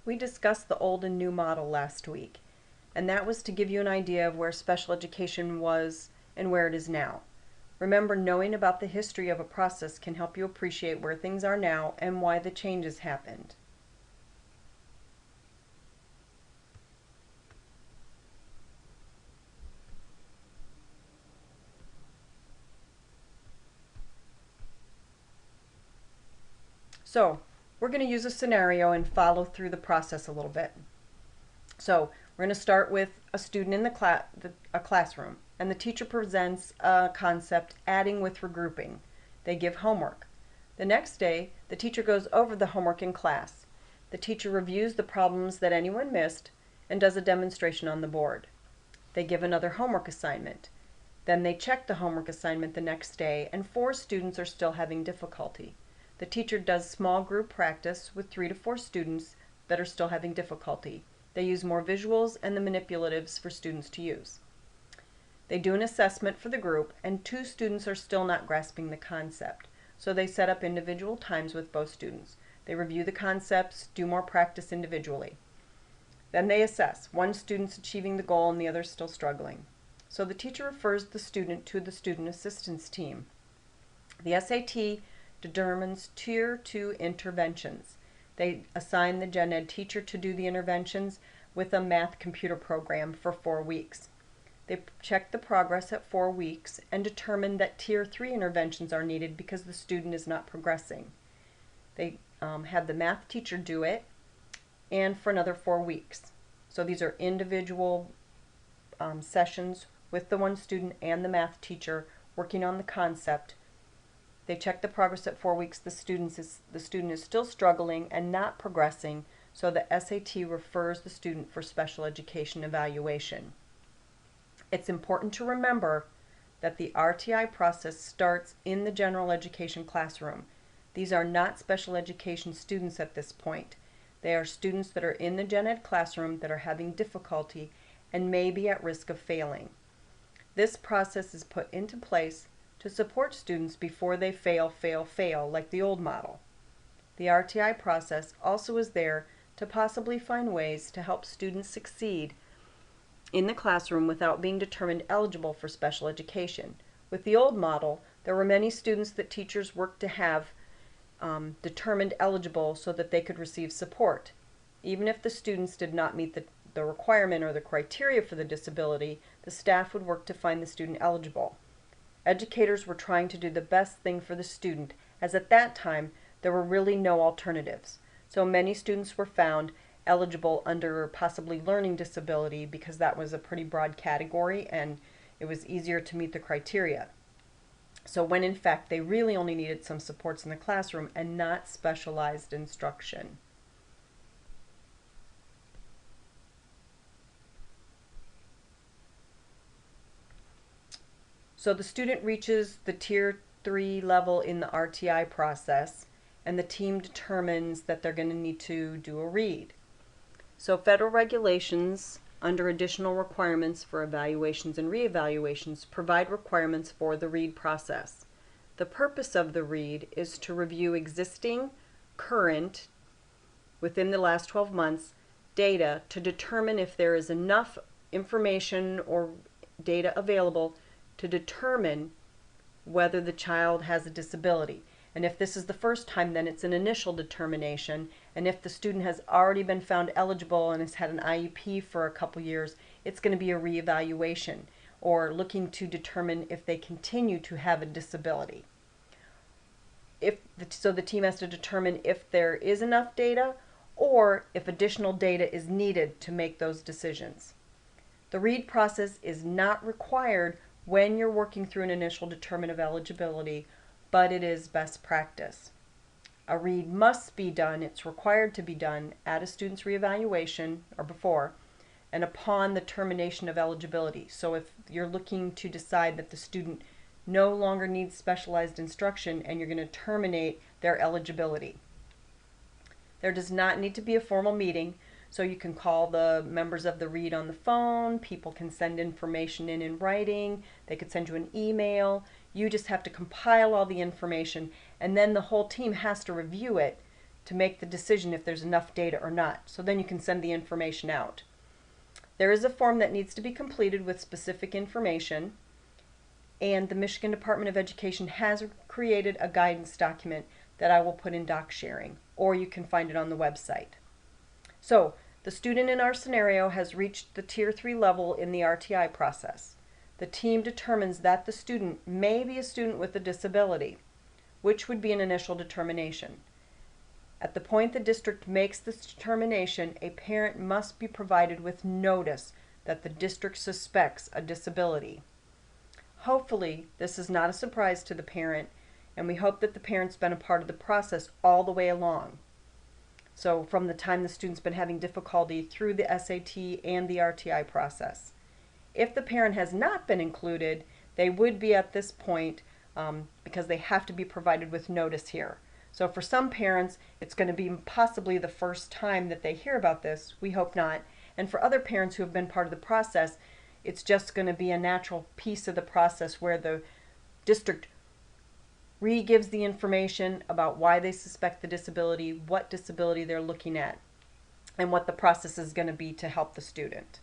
we discussed the old and new model last week, and that was to give you an idea of where special education was and where it is now. Remember, knowing about the history of a process can help you appreciate where things are now and why the changes happened. So, we're going to use a scenario and follow through the process a little bit. So, we're going to start with a student in a classroom, and the teacher presents a concept, adding with regrouping. They give homework. The next day, the teacher goes over the homework in class. The teacher reviews the problems that anyone missed and does a demonstration on the board. They give another homework assignment. Then they check the homework assignment the next day, and 4 students are still having difficulty. The teacher does small group practice with 3 to 4 students that are still having difficulty. They use more visuals and the manipulatives for students to use. They do an assessment for the group, and 2 students are still not grasping the concept. So they set up individual times with both students. They review the concepts, do more practice individually. Then they assess. 1 student's achieving the goal and the other's still struggling. So the teacher refers the student to the student assistance team. The SAT determines Tier 2 interventions. They assign the gen ed teacher to do the interventions with a math computer program for 4 weeks. They check the progress at 4 weeks and determine that Tier 3 interventions are needed because the student is not progressing. They have the math teacher do it, and for another 4 weeks. So these are individual sessions with the 1 student and the math teacher working on the concept. They check the progress at 4 weeks. The student is still struggling and not progressing, so the SAT refers the student for special education evaluation. It's important to remember that the RTI process starts in the general education classroom. These are not special education students at this point. They are students that are in the gen ed classroom that are having difficulty and may be at risk of failing. This process is put into place to support students before they fail like the old model. The RTI process also is there to possibly find ways to help students succeed in the classroom without being determined eligible for special education. With the old model, there were many students that teachers worked to have determined eligible so that they could receive support. Even if the students did not meet the requirement or the criteria for the disability, the staff would work to find the student eligible. Educators were trying to do the best thing for the student, as at that time there were really no alternatives. So many students were found eligible under possibly learning disability because that was a pretty broad category and it was easier to meet the criteria. So when in fact they really only needed some supports in the classroom and not specialized instruction. So the student reaches the Tier 3 level in the RTI process, and the team determines that they're going to need to do a read. So federal regulations under additional requirements for evaluations and reevaluations provide requirements for the read process. The purpose of the read is to review existing, current, within the last 12 months, data to determine if there is enough information or data available to determine whether the child has a disability. And if this is the first time, then it's an initial determination. And if the student has already been found eligible and has had an IEP for a couple years, it's going to be a reevaluation or looking to determine if they continue to have a disability. So the team has to determine if there is enough data or if additional data is needed to make those decisions. The read process is not required when you're working through an initial determination of eligibility, but it is best practice. A read must be done, it's required to be done at a student's reevaluation or before and upon the termination of eligibility. So if you're looking to decide that the student no longer needs specialized instruction and you're going to terminate their eligibility. There does not need to be a formal meeting, so you can call the members of the read on the phone, people can send information in writing, they could send you an email. You just have to compile all the information, and then the whole team has to review it to make the decision if there's enough data or not. So then you can send the information out. There is a form that needs to be completed with specific information, and the Michigan Department of Education has created a guidance document that I will put in doc sharing, or you can find it on the website. So the student in our scenario has reached the Tier 3 level in the RTI process. The team determines that the student may be a student with a disability, which would be an initial determination. At the point the district makes this determination, a parent must be provided with notice that the district suspects a disability. Hopefully, this is not a surprise to the parent, and we hope that the parent's been a part of the process all the way along. So from the time the student's been having difficulty through the SAT and the RTI process. If the parent has not been included, they would be at this point because they have to be provided with notice here. So for some parents, it's going to be possibly the first time that they hear about this. We hope not. And for other parents who have been part of the process, it's just going to be a natural piece of the process where the district re-gives the information about why they suspect the disability, what disability they're looking at, and what the process is going to be to help the student.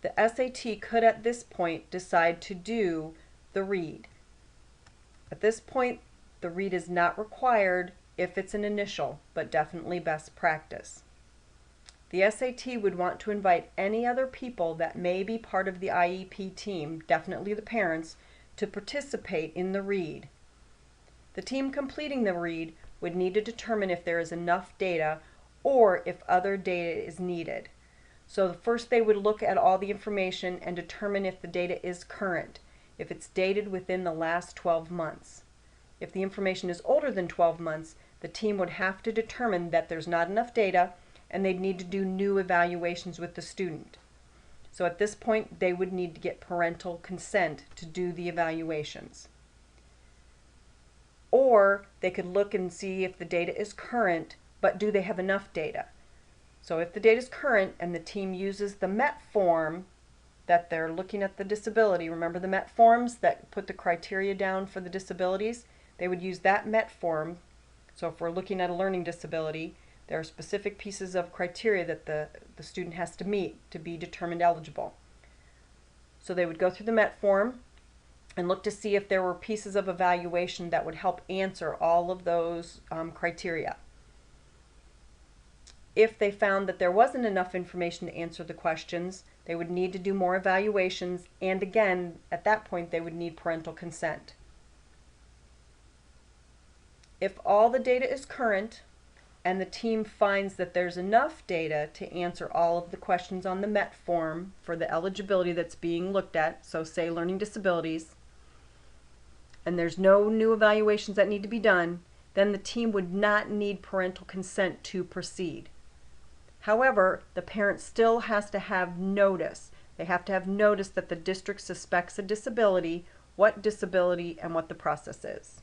The SAT could at this point decide to do the read. At this point, the read is not required if it's an initial, but definitely best practice. The SAT would want to invite any other people that may be part of the IEP team, definitely the parents, to participate in the read. The team completing the read would need to determine if there is enough data or if other data is needed. So first they would look at all the information and determine if the data is current, if it's dated within the last 12 months. If the information is older than 12 months, the team would have to determine that there's not enough data and they'd need to do new evaluations with the student. So at this point, they would need to get parental consent to do the evaluations. Or they could look and see if the data is current, but do they have enough data? So if the data is current and the team uses the MET form that they're looking at the disability, remember the MET forms that put the criteria down for the disabilities? They would use that MET form. So if we're looking at a learning disability, there are specific pieces of criteria that the student has to meet to be determined eligible. So they would go through the MET form and look to see if there were pieces of evaluation that would help answer all of those criteria. If they found that there wasn't enough information to answer the questions, they would need to do more evaluations, and again, at that point, they would need parental consent. If all the data is current and the team finds that there's enough data to answer all of the questions on the MET form for the eligibility that's being looked at, so say learning disabilities, and there's no new evaluations that need to be done, then the team would not need parental consent to proceed. However, the parent still has to have notice. They have to have notice that the district suspects a disability, what disability, and what the process is.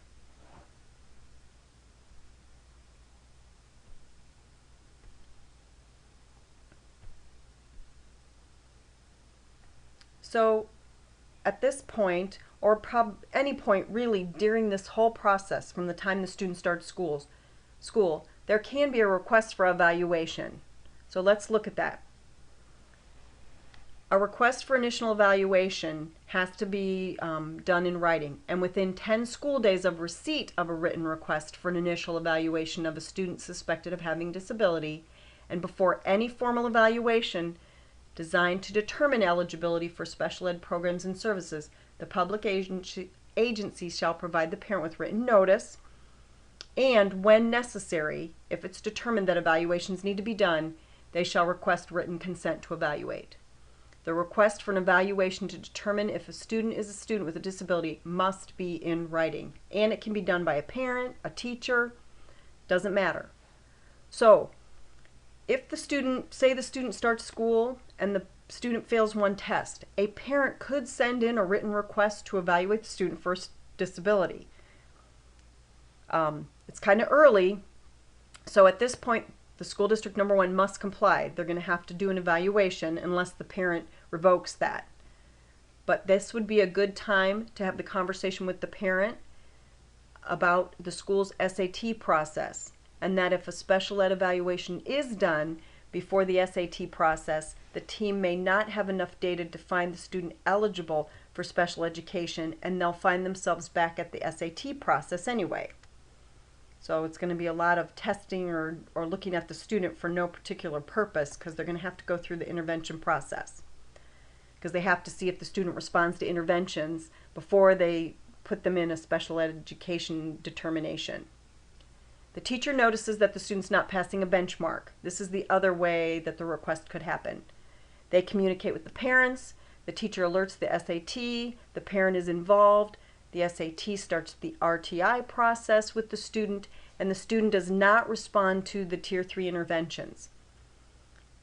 So at this point, or any point really during this whole process from the time the student starts school, there can be a request for evaluation. So let's look at that. A request for initial evaluation has to be done in writing, and within 10 school days of receipt of a written request for an initial evaluation of a student suspected of having disability, and before any formal evaluation designed to determine eligibility for special ed programs and services, the public agency shall provide the parent with written notice, and when necessary, if it's determined that evaluations need to be done, they shall request written consent to evaluate. The request for an evaluation to determine if a student is a student with a disability must be in writing, and it can be done by a parent, a teacher, doesn't matter. So if the student, say the student starts school and the student fails one test, a parent could send in a written request to evaluate the student for disability. It's kind of early, so at this point the school district number one must comply. They're going to have to do an evaluation unless the parent revokes that. But this would be a good time to have the conversation with the parent about the school's SAT process, and that if a special ed evaluation is done before the SAT process, the team may not have enough data to find the student eligible for special education, and they'll find themselves back at the SAT process anyway. So it's going to be a lot of testing or looking at the student for no particular purpose, because they're going to have to go through the intervention process, because they have to see if the student responds to interventions before they put them in a special education determination. The teacher notices that the student's not passing a benchmark. This is the other way that the request could happen. They communicate with the parents, the teacher alerts the SAT, the parent is involved, the SAT starts the RTI process with the student, and the student does not respond to the Tier 3 interventions.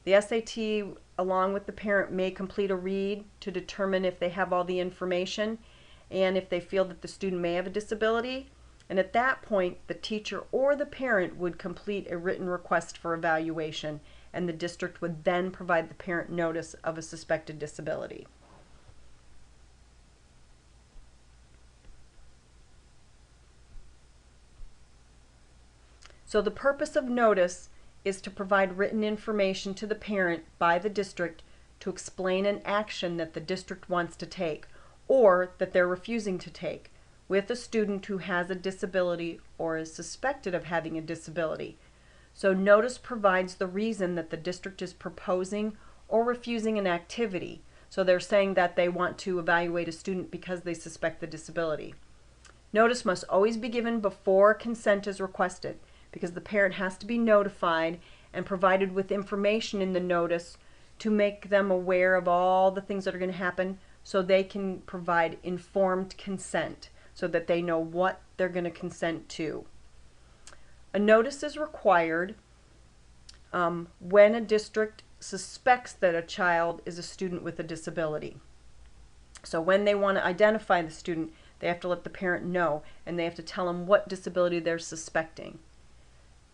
The SAT, along with the parent, may complete a read to determine if they have all the information and if they feel that the student may have a disability. And at that point, the teacher or the parent would complete a written request for evaluation, and the district would then provide the parent notice of a suspected disability. So the purpose of notice is to provide written information to the parent by the district to explain an action that the district wants to take or that they're refusing to take with a student who has a disability or is suspected of having a disability. So notice provides the reason that the district is proposing or refusing an activity. So they're saying that they want to evaluate a student because they suspect the disability. Notice must always be given before consent is requested, because the parent has to be notified and provided with information in the notice to make them aware of all the things that are going to happen, so they can provide informed consent so that they know what they're going to consent to. A notice is required when a district suspects that a child is a student with a disability. So when they want to identify the student, they have to let the parent know, and they have to tell them what disability they're suspecting.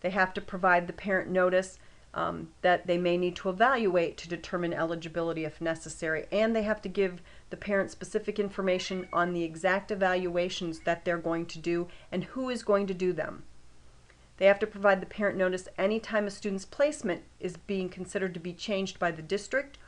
They have to provide the parent notice that they may need to evaluate to determine eligibility if necessary, and they have to give the parent specific information on the exact evaluations that they're going to do and who is going to do them. They have to provide the parent notice anytime a student's placement is being considered to be changed by the district,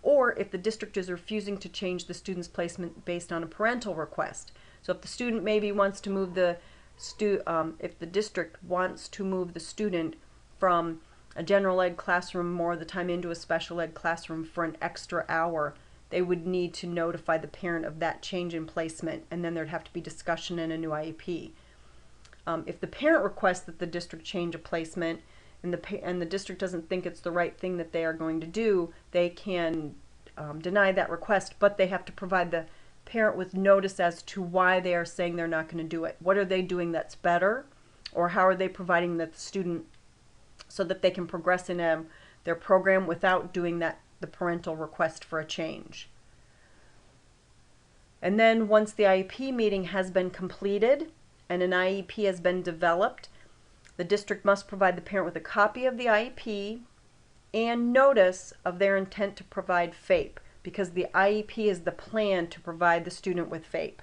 or if the district is refusing to change the student's placement based on a parental request. So if the student maybe wants to move if the district wants to move the student from a general ed classroom more of the time into a special ed classroom for an extra hour, they would need to notify the parent of that change in placement, and then there'd have to be discussion and a new IEP. If the parent requests that the district change a placement and the district doesn't think it's the right thing that they are going to do, they can deny that request, but they have to provide the parent with notice as to why they are saying they're not going to do it. What are they doing that's better, or how are they providing that the student so that they can progress in their program without doing the parental request for a change. And then once the IEP meeting has been completed and an IEP has been developed, the district must provide the parent with a copy of the IEP and notice of their intent to provide FAPE, because the IEP is the plan to provide the student with FAPE.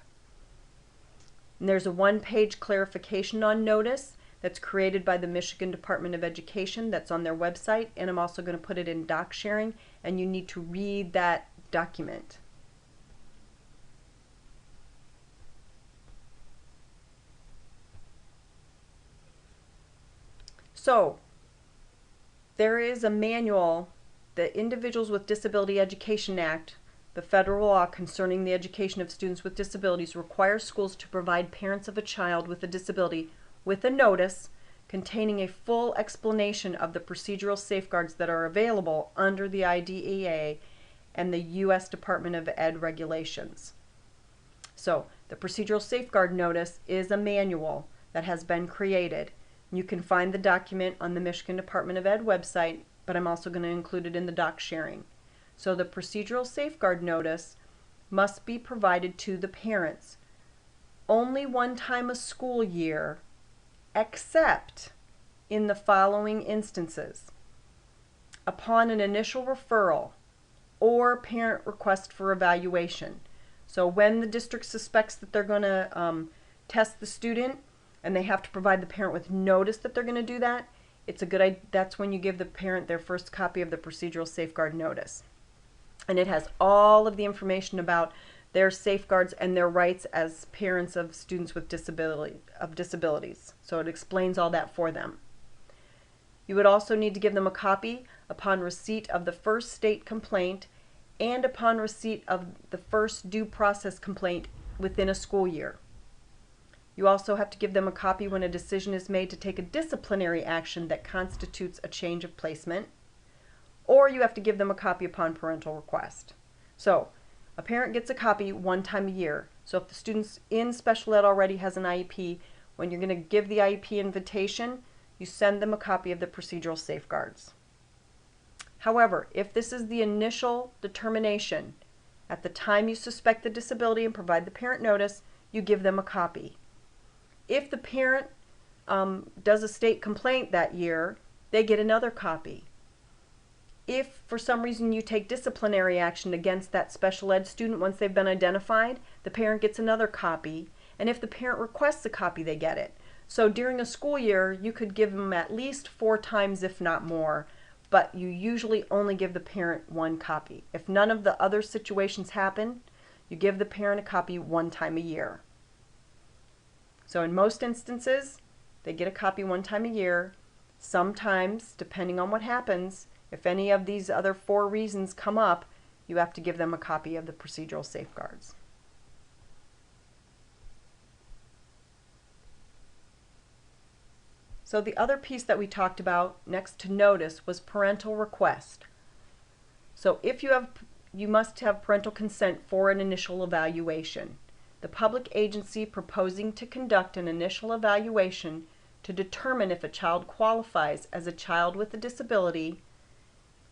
And there's a one-page clarification on notice that's created by the Michigan Department of Education that's on their website, and I'm also going to put it in doc sharing, and you need to read that document. So there is a manual, the Individuals with Disability Education Act, the federal law concerning the education of students with disabilities, requires schools to provide parents of a child with a disability with a notice containing a full explanation of the procedural safeguards that are available under the IDEA and the U.S. Department of Ed regulations. So the procedural safeguard notice is a manual that has been created. You can find the document on the Michigan Department of Ed website, but I'm also going to include it in the doc sharing. So the procedural safeguard notice must be provided to the parents only one time a school year, except in the following instances: upon an initial referral or parent request for evaluation. So when the district suspects that they're going to test the student and they have to provide the parent with notice that they're going to do that, that's when you give the parent their first copy of the procedural safeguard notice. And it has all of the information about their safeguards and their rights as parents of students with disabilities. So it explains all that for them. You would also need to give them a copy upon receipt of the first state complaint and upon receipt of the first due process complaint within a school year. You also have to give them a copy when a decision is made to take a disciplinary action that constitutes a change of placement, or you have to give them a copy upon parental request. So a parent gets a copy one time a year. So if the student's in special ed already has an IEP, when you're going to give the IEP invitation, you send them a copy of the procedural safeguards. However, if this is the initial determination, at the time you suspect the disability and provide the parent notice, you give them a copy. If the parent does a state complaint that year, they get another copy. If for some reason you take disciplinary action against that special ed student once they've been identified, the parent gets another copy. And if the parent requests a copy, they get it. So during a school year, you could give them at least 4 times, if not more, but you usually only give the parent 1 copy. If none of the other situations happen, you give the parent a copy 1 time a year. So in most instances, they get a copy 1 time a year. Sometimes, depending on what happens, if any of these other 4 reasons come up, you have to give them a copy of the procedural safeguards. So the other piece that we talked about next to notice was parental request. So if you must have parental consent for an initial evaluation. The public agency proposing to conduct an initial evaluation to determine if a child qualifies as a child with a disability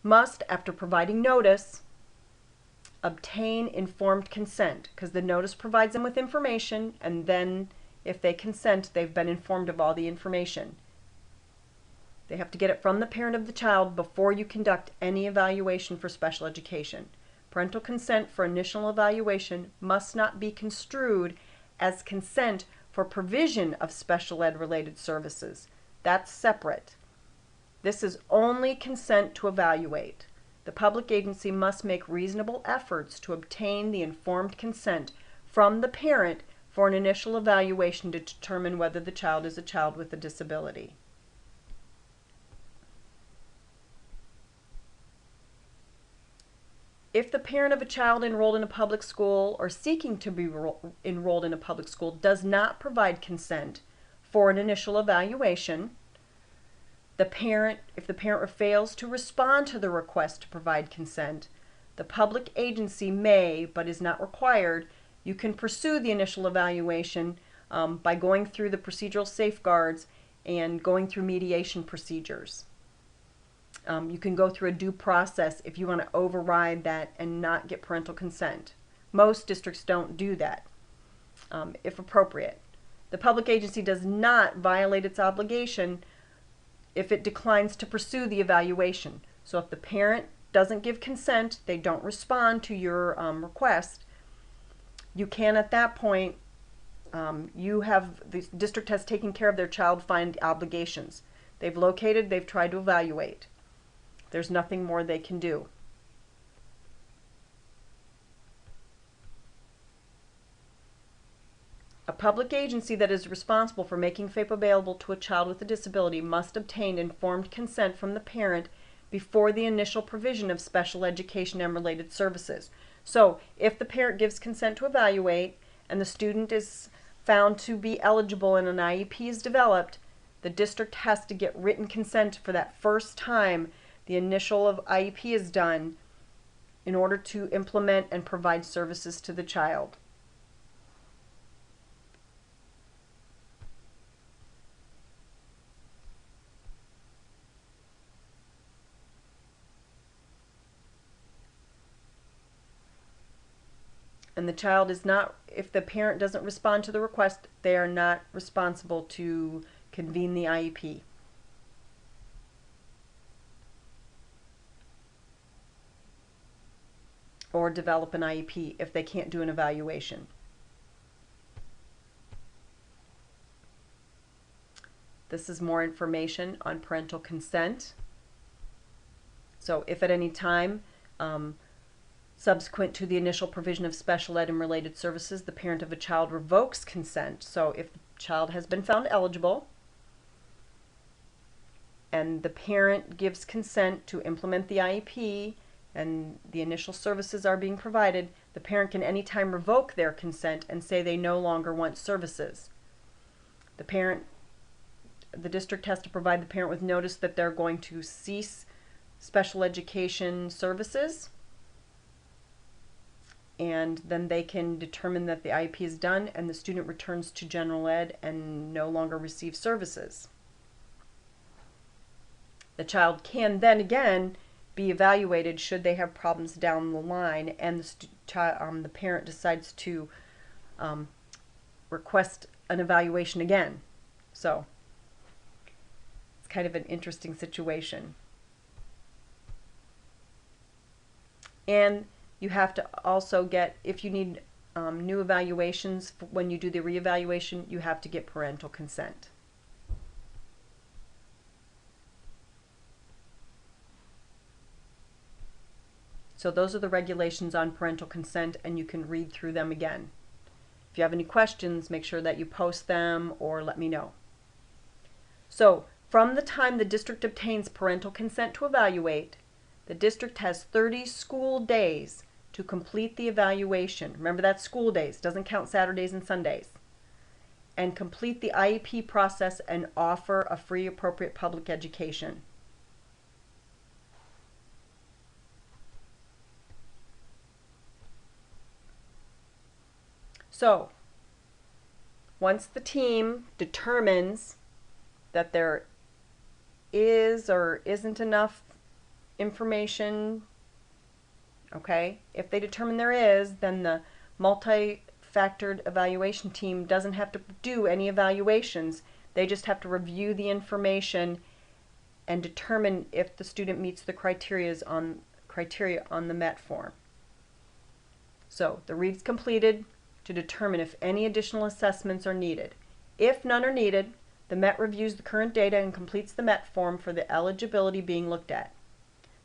must, after providing notice, obtain informed consent, because the notice provides them with information, and then if they consent, they've been informed of all the information. They have to get it from the parent of the child before you conduct any evaluation for special education. Parental consent for initial evaluation must not be construed as consent for provision of special ed related services. That's separate. This is only consent to evaluate. The public agency must make reasonable efforts to obtain the informed consent from the parent for an initial evaluation to determine whether the child is a child with a disability. If the parent of a child enrolled in a public school or seeking to be enrolled in a public school does not provide consent for an initial evaluation, if the parent fails to respond to the request to provide consent, the public agency may, but is not required, you can pursue the initial evaluation by going through the procedural safeguards and going through mediation procedures. You can go through a due process if you want to override that and not get parental consent. Most districts don't do that, if appropriate. The public agency does not violate its obligation if it declines to pursue the evaluation. So if the parent doesn't give consent, they don't respond to your request, you can at that point, the district has taken care of their child-find obligations. They've located, they've tried to evaluate. There's nothing more they can do. A public agency that is responsible for making FAPE available to a child with a disability must obtain informed consent from the parent before the initial provision of special education and related services. So if the parent gives consent to evaluate and the student is found to be eligible and an IEP is developed, the district has to get written consent for that first time the initial of IEP is done in order to implement and provide services to the child. And the child is not, if the parent doesn't respond to the request, they are not responsible to convene the IEP. Or develop an IEP if they can't do an evaluation. This is more information on parental consent. So if at any time subsequent to the initial provision of special ed and related services, the parent of a child revokes consent. So if the child has been found eligible and the parent gives consent to implement the IEP and the initial services are being provided, the parent can anytime revoke their consent and say they no longer want services. The district has to provide the parent with notice that they're going to cease special education services, and then they can determine that the IEP is done and the student returns to general ed and no longer receives services. The child can then again be evaluated should they have problems down the line, and the parent decides to request an evaluation again. So it's kind of an interesting situation. And you have to also get, if you need new evaluations when you do the reevaluation, you have to get parental consent. So those are the regulations on parental consent, and you can read through them again. If you have any questions, make sure that you post them or let me know. So from the time the district obtains parental consent to evaluate, the district has 30 school days to complete the evaluation. Remember, that's school days, doesn't count Saturdays and Sundays. And complete the IEP process and offer a free appropriate public education. So, once the team determines that there is or isn't enough information, okay, if they determine there is, then the multi-factored evaluation team doesn't have to do any evaluations. They just have to review the information and determine if the student meets the criteria on the MET form. So the read's completed to determine if any additional assessments are needed. If none are needed, the MET reviews the current data and completes the MET form for the eligibility being looked at.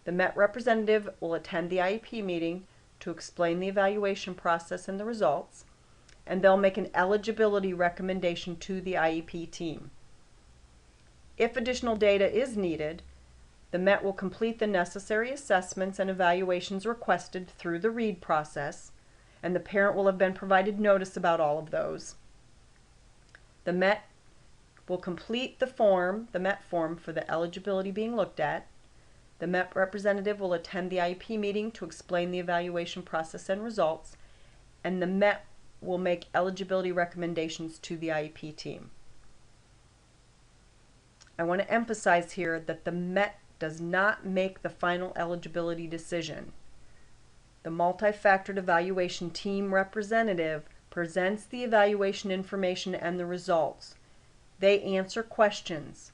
The MET representative will attend the IEP meeting to explain the evaluation process and the results, and they'll make an eligibility recommendation to the IEP team. If additional data is needed, the MET will complete the necessary assessments and evaluations requested through the READ process, and the parent will have been provided notice about all of those. The MET will complete the MET form for the eligibility being looked at. The MET representative will attend the IEP meeting to explain the evaluation process and results, and the MET will make eligibility recommendations to the IEP team. I want to emphasize here that the MET does not make the final eligibility decision. The multi-factored evaluation team representative presents the evaluation information and the results. They answer questions.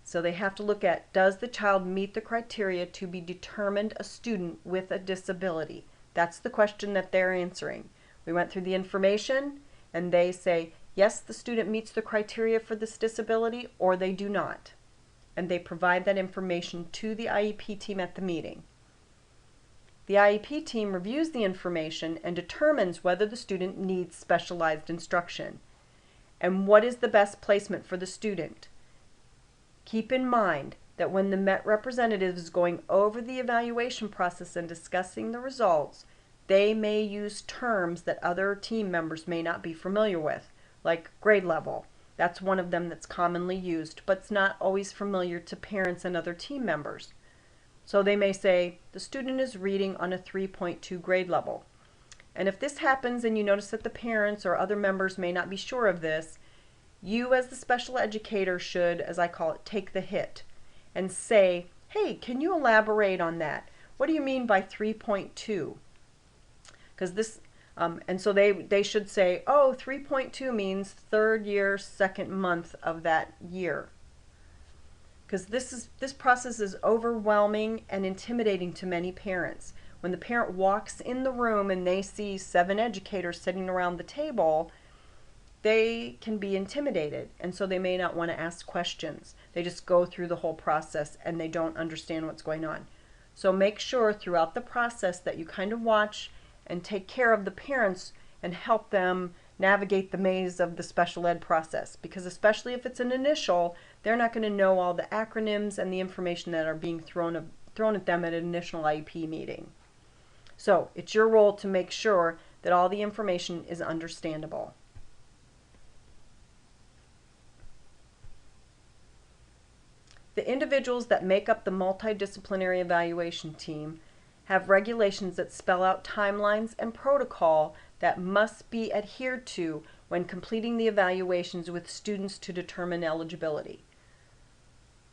So they have to look at, does the child meet the criteria to be determined a student with a disability? That's the question that they're answering. We went through the information and they say, yes, the student meets the criteria for this disability, or they do not. And they provide that information to the IEP team at the meeting. The IEP team reviews the information and determines whether the student needs specialized instruction and what is the best placement for the student. Keep in mind that when the MET representative is going over the evaluation process and discussing the results, they may use terms that other team members may not be familiar with, like grade level. That's one of them that's commonly used, but it's not always familiar to parents and other team members. So they may say, the student is reading on a 3.2 grade level. And if this happens and you notice that the parents or other members may not be sure of this, you as the special educator should, as I call it, take the hit and say, hey, can you elaborate on that? What do you mean by 3.2? Because this, and so they should say, oh, 3.2 means third year, second month of that year. Because this process is overwhelming and intimidating to many parents. When the parent walks in the room and they see 7 educators sitting around the table, they can be intimidated, and so they may not want to ask questions. They just go through the whole process and they don't understand what's going on. So make sure throughout the process that you kind of watch and take care of the parents and help them navigate the maze of the special ed process, because especially if it's an initial, they're not going to know all the acronyms and the information that are being thrown at them at an initial IEP meeting. So it's your role to make sure that all the information is understandable. The individuals that make up the multidisciplinary evaluation team have regulations that spell out timelines and protocol that must be adhered to when completing the evaluations with students to determine eligibility.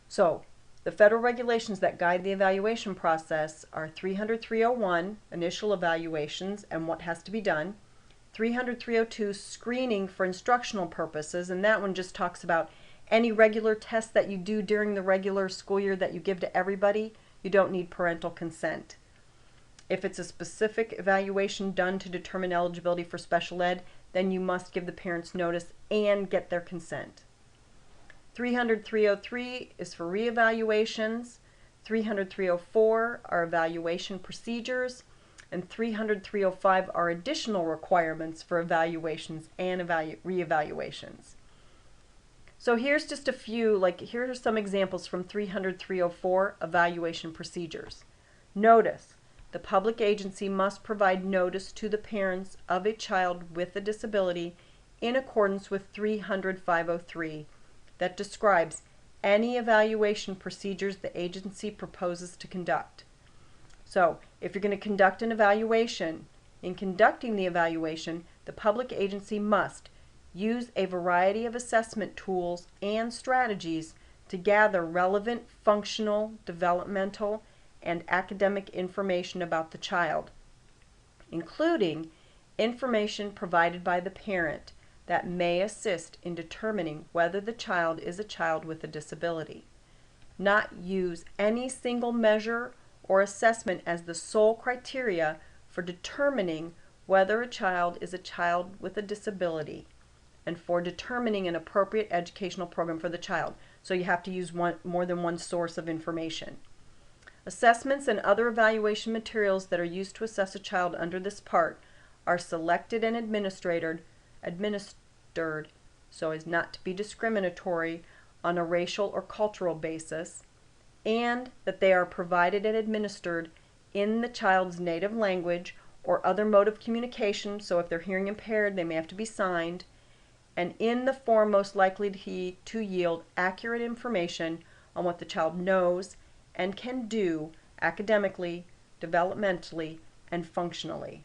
So, the federal regulations that guide the evaluation process are 300-301, initial evaluations and what has to be done, 300-302, screening for instructional purposes, and that one just talks about any regular tests that you do during the regular school year that you give to everybody. You don't need parental consent. If it's a specific evaluation done to determine eligibility for special ed, then you must give the parents notice and get their consent. 300-303 is for reevaluations, 300-304 are evaluation procedures, and 300-305 are additional requirements for evaluations and reevaluations. So here's just a few, here are some examples from 300-304 evaluation procedures. Notice, the public agency must provide notice to the parents of a child with a disability in accordance with 300-503 that describes any evaluation procedures the agency proposes to conduct. So, if you're going to conduct an evaluation, in conducting the evaluation, the public agency must use a variety of assessment tools and strategies to gather relevant functional, developmental, and academic information about the child, including information provided by the parent that may assist in determining whether the child is a child with a disability. Not use any single measure or assessment as the sole criteria for determining whether a child is a child with a disability and for determining an appropriate educational program for the child. So you have to use more than one source of information. Assessments and other evaluation materials that are used to assess a child under this part are selected and administered so as not to be discriminatory on a racial or cultural basis, and that they are provided and administered in the child's native language or other mode of communication. So if they're hearing impaired, they may have to be signed, and in the form most likely to yield accurate information on what the child knows and can do academically, developmentally, and functionally.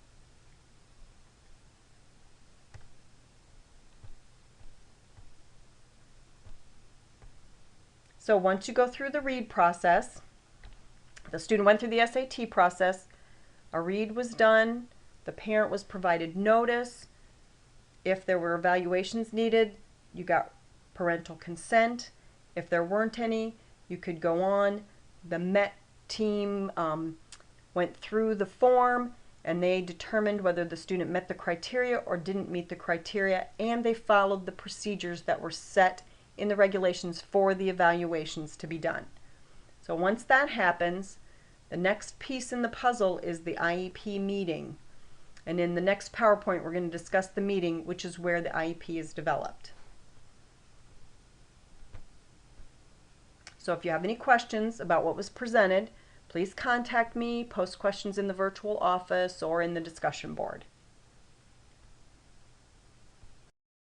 So once you go through the read process, the student went through the SAT process, a read was done, the parent was provided notice. If there were evaluations needed, you got parental consent. If there weren't any, you could go on. The MET team went through the form and they determined whether the student met the criteria or didn't meet the criteria, and they followed the procedures that were set in the regulations for the evaluations to be done. So once that happens, the next piece in the puzzle is the IEP meeting. And in the next PowerPoint, we're going to discuss the meeting, which is where the IEP is developed. So if you have any questions about what was presented, please contact me, post questions in the virtual office or in the discussion board.